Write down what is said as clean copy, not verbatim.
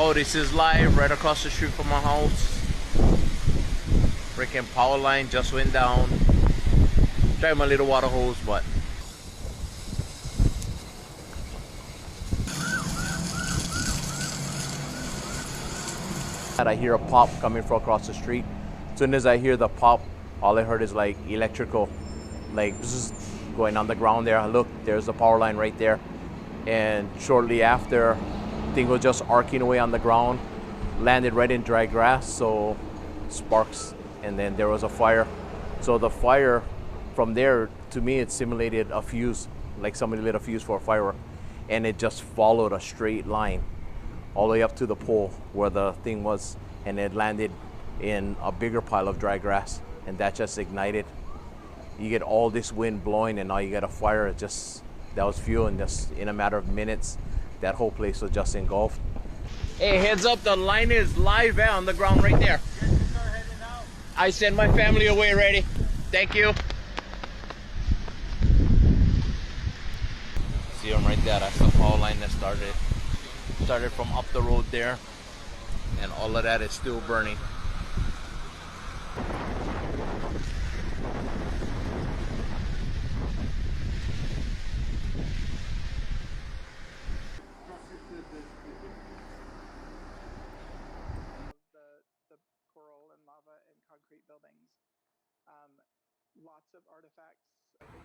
Oh, this is live right across the street from my house. Freaking power line just went down. Tried my little water hose, but I hear a pop coming from across the street. As soon as I hear the pop, all I heard is like electrical, like bzzz, going on the ground there. Look, there's the power line right there. And shortly after, thing was just arcing away on the ground, landed right in dry grass, so sparks, and then there was a fire. So the fire from there, to me, it simulated a fuse, like somebody lit a fuse for a firework, and it just followed a straight line all the way up to the pole where the thing was, and it landed in a bigger pile of dry grass, and that just ignited. You get all this wind blowing, and now you get a fire. It just, that was fuel, and just in a matter of minutes, that whole place was just engulfed. Hey, heads up, the line is live on the ground right there. I send my family away already. Thank you. See them right there, that's the power line that started from up the road there, and all of that is still burning. The coral and lava and concrete buildings. Lots of artifacts. I think